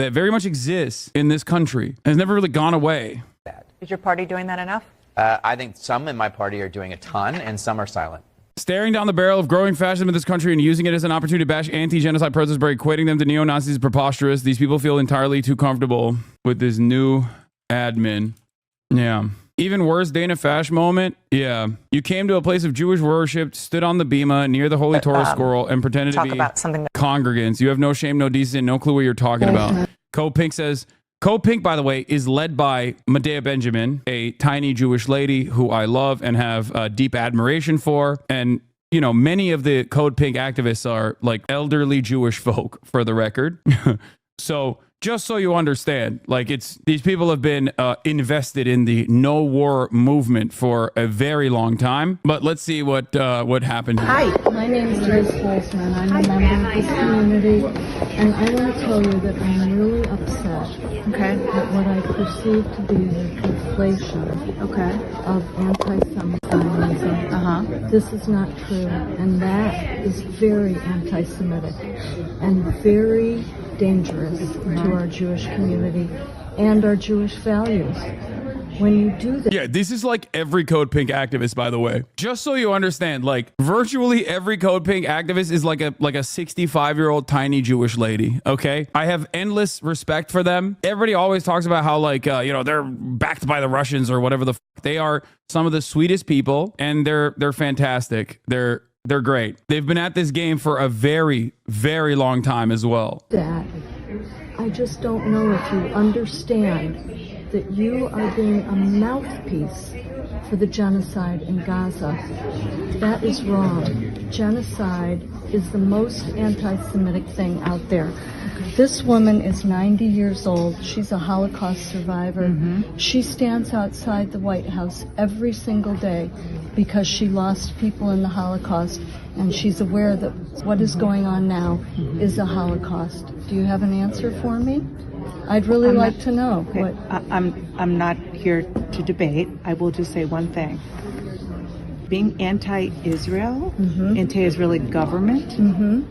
that very much exists in this country has never really gone away. Is your party doing that enough? I think some in my party are doing a ton, and some are silent. Staring down the barrel of growing fascism in this country and using it as an opportunity to bash anti-genocide protesters by equating them to neo-Nazis is preposterous. These people feel entirely too comfortable with this new admin. Yeah. Even worse, Dana Fash moment. Yeah. You came to a place of Jewish worship, stood on the bema near the Holy Torah scroll, and pretended to be congregants. You have no shame, no decency, no clue what you're talking about. Code Pink says, Code Pink, by the way, is led by Medea Benjamin, a tiny Jewish lady who I love and have deep admiration for. And, you know, many of the Code Pink activists are like elderly Jewish folk, for the record. So just so you understand, like these people have been invested in the no war movement for a very long time. But let's see what happened here. Hi, my name is Liz Holzman. I'm a member of this community, and I want to tell you that I'm really upset at what I perceive to be the conflation of anti-Semitism. This is not true, and that is very anti-Semitic and very dangerous to our Jewish community and our Jewish values. When you do that. Yeah, this is like every Code Pink activist, by the way. Just so you understand, like virtually every Code Pink activist is like a 65-year-old tiny Jewish lady. Okay, I have endless respect for them. Everybody always talks about how like you know, they're backed by the Russians or whatever the f. They are some of the sweetest people, and they're fantastic. They're great. They've been at this game for a very, very long time as well. That I just don't know if you understand that you are being a mouthpiece for the genocide in Gaza. That is wrong. Genocide is the most anti-Semitic thing out there. This woman is 90 years old. She's a Holocaust survivor. She stands outside the White House every single day because she lost people in the Holocaust, and she's aware that what is going on now is a Holocaust. Do you have an answer for me? I'd really like to know. Okay. What I'm not here to debate. I will just say one thing. Being anti-Israel, anti-Israeli government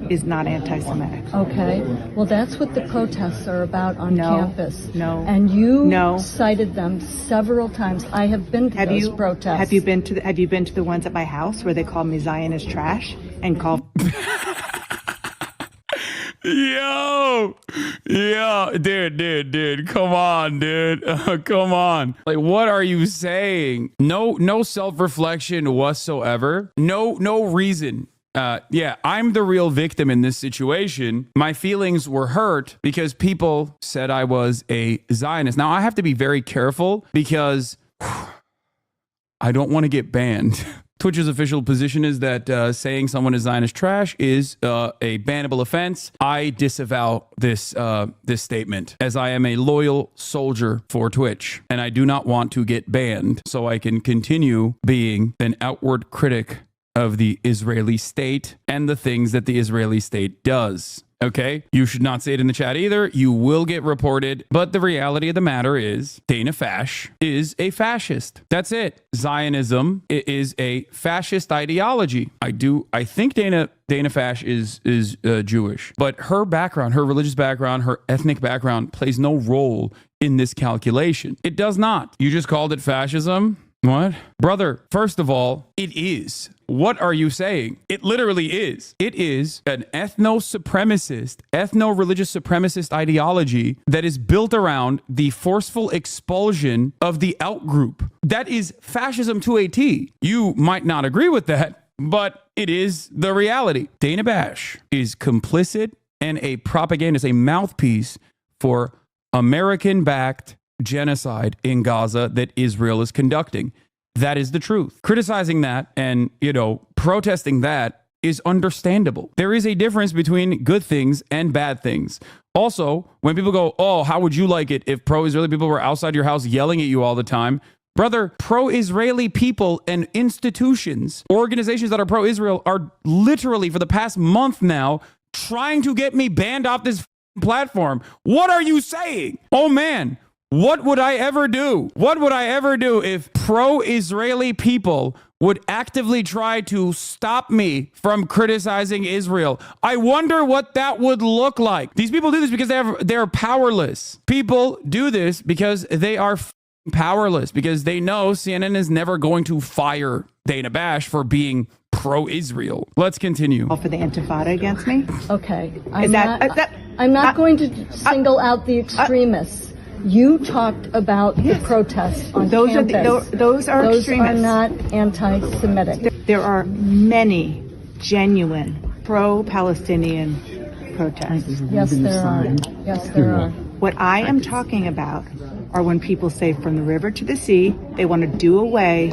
is not anti-Semitic. Okay. Well, that's what the protests are about on campus. No. And you cited them several times. I have been to those protests. Have you been to the ones at my house where they call me Zionist trash and call? Yo, dude, come on, dude. Come on. Like, what are you saying? No self-reflection whatsoever. No reason. Yeah, I'm the real victim in this situation. My feelings were hurt because people said I was a Zionist. Now, I have to be very careful because I don't want to get banned. Twitch's official position is that saying someone is Zionist trash is a bannable offense. I disavow this statement, as I am a loyal soldier for Twitch, and I do not want to get banned so I can continue being an outward critic of the Israeli state and the things that the Israeli state does. Okay, you should not say it in the chat either. You will get reported. But the reality of the matter is Dana Fash is a fascist. That's it. Zionism is a fascist ideology. I think Dana Fash is Jewish, but her background, her religious background, her ethnic background plays no role in this calculation. It does not. You just called it fascism? What? Brother, first of all, it is. What are you saying? It literally is. It is an ethno-supremacist, ethno-religious supremacist ideology that is built around the forceful expulsion of the outgroup. That is fascism to a T. You might not agree with that, but it is the reality. Dana Bash is complicit and a propagandist, a mouthpiece for American-backed genocide in Gaza that Israel is conducting. That is the truth. Criticizing that and, protesting that is understandable. There is a difference between good things and bad things. Also, when people go, oh, how would you like it if pro-Israeli people were outside your house yelling at you all the time? Brother, pro-Israeli people and institutions, organizations that are pro-Israel are literally for the past month now trying to get me banned off this platform. What are you saying? Oh man, What would I ever do? What would I ever do if pro-Israeli people would actively try to stop me from criticizing Israel? I wonder what that would look like. These people do this because they're powerless. People do this because they are powerless, because they know CNN is never going to fire Dana Bash for being pro-Israel. Let's continue. For the Intifada against me. Okay. I'm not going to single out the extremists. You talked about the protests on those campus. Those are Those extremists. are not anti-Semitic. There are many genuine pro-Palestinian protests. Yes, there are. Yes, there are. What I am talking about are when people say from the river to the sea, they want to do away.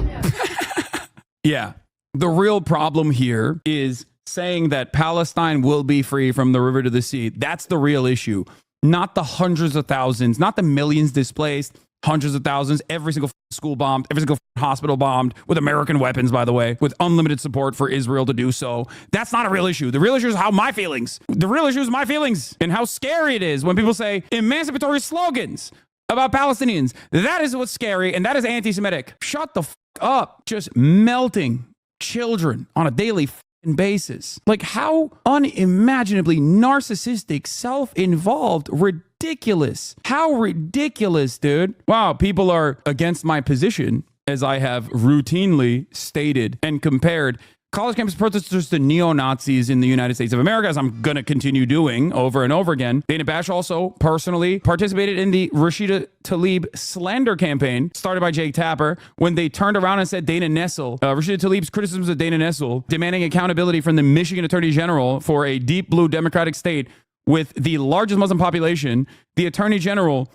Yeah. The real problem here is saying that Palestine will be free from the river to the sea. That's the real issue. Not the hundreds of thousands, not the millions displaced, hundreds of thousands, every single school bombed, every single hospital bombed with American weapons, by the way, with unlimited support for Israel to do so. That's not a real issue. The real issue is how my feelings. The real issue is my feelings and how scary it is when people say emancipatory slogans about Palestinians. That is what's scary, and that is anti-Semitic. Shut the up. Just melting children on a daily basis. Like, how unimaginably narcissistic, self-involved, ridiculous. How ridiculous, dude. Wow, people are against my position, as I have routinely stated and compared college campus protesters to neo-Nazis in the United States of America, as I'm going to continue doing over and over again. Dana Bash also personally participated in the Rashida Tlaib slander campaign started by Jake Tapper when they turned around and said Dana Nessel, Rashida Tlaib's criticisms of Dana Nessel, demanding accountability from the Michigan Attorney General for a deep blue Democratic state with the largest Muslim population, the Attorney General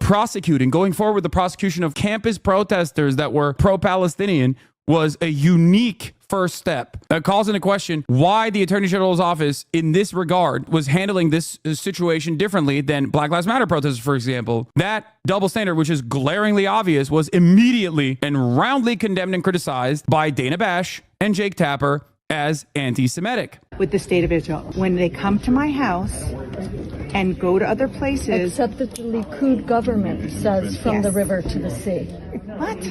going forward with the prosecution of campus protesters that were pro-Palestinian was a unique first step that calls into question why the Attorney General's office in this regard was handling this situation differently than Black Lives Matter protesters, for example. That double standard, which is glaringly obvious, was immediately and roundly condemned and criticized by Dana Bash and Jake Tapper as anti-Semitic. With the state of Israel, when they come to my house and go to other places. Except that the Likud government says from the river to the sea. What?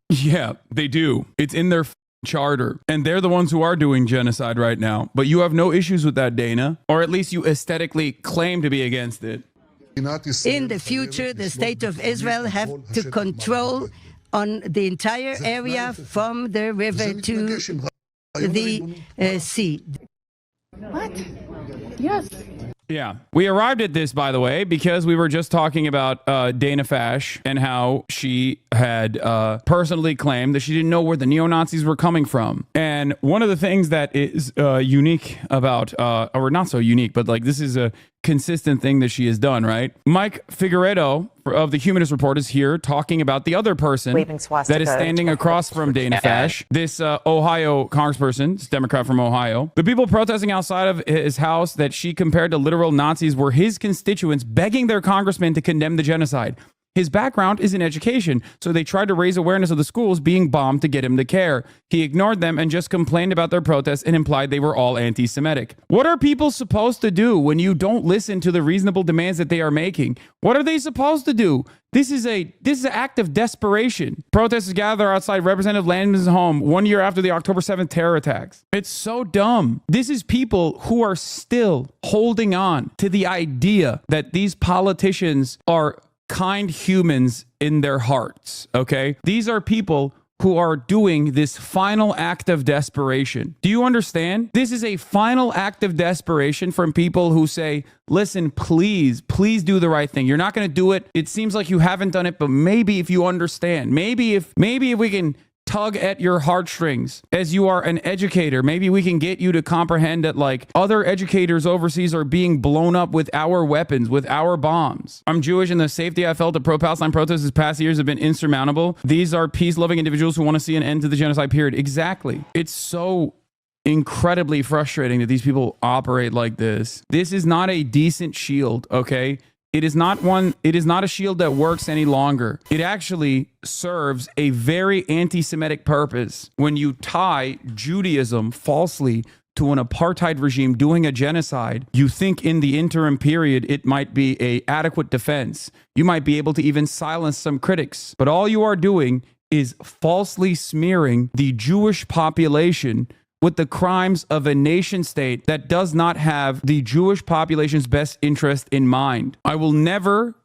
Yeah, they do. It's in their charter, and they're the ones who are doing genocide right now. But you have no issues with that, Dana, or at least you aesthetically claim to be against it. In the future, the state of Israel have to control on the entire area from the river to the sea. What? Yes. Yeah. We arrived at this, by the way, because we were just talking about Dana Bash and how she had personally claimed that she didn't know where the neo-Nazis were coming from. And one of the things that is unique about, or not so unique, but like this is a consistent thing that she has done, right? Mike Figueredo of the Humanist Report is here talking about the other person that is standing across from Dana Bash, this Ohio congressperson, this Democrat from Ohio. The people protesting outside of his house that she compared to literal Nazis were his constituents begging their congressman to condemn the genocide. His background is in education, so they tried to raise awareness of the schools being bombed to get him to care. He ignored them and just complained about their protests and implied they were all anti-Semitic. What are people supposed to do when you don't listen to the reasonable demands that they are making? What are they supposed to do? This is an act of desperation. Protesters gather outside Representative Landman's home 1 year after the October 7th terror attacks. It's so dumb. This is people who are still holding on to the idea that these politicians are kind humans in their hearts, okay? These are people who are doing this final act of desperation. Do you understand? This is a final act of desperation from people who say, listen, please do the right thing. You're not going to do it. It seems like you haven't done it, but maybe if you understand, maybe if we can tug at your heartstrings as you are an educator, maybe we can get you to comprehend that like other educators overseas are being blown up with our weapons, with our bombs. I'm Jewish and the safety I felt at pro-Palestine protests this past years have been insurmountable. These are peace-loving individuals who want to see an end to the genocide period. Exactly. It's so incredibly frustrating that these people operate like this. This is not a decent shield, okay? It is not a shield that works any longer. It actually serves a very anti-Semitic purpose when you tie Judaism falsely to an apartheid regime doing a genocide, you think in the interim period it might be a adequate defense. You might be able to even silence some critics. But all you are doing is falsely smearing the Jewish population with the crimes of a nation state that does not have the Jewish population's best interest in mind. I will never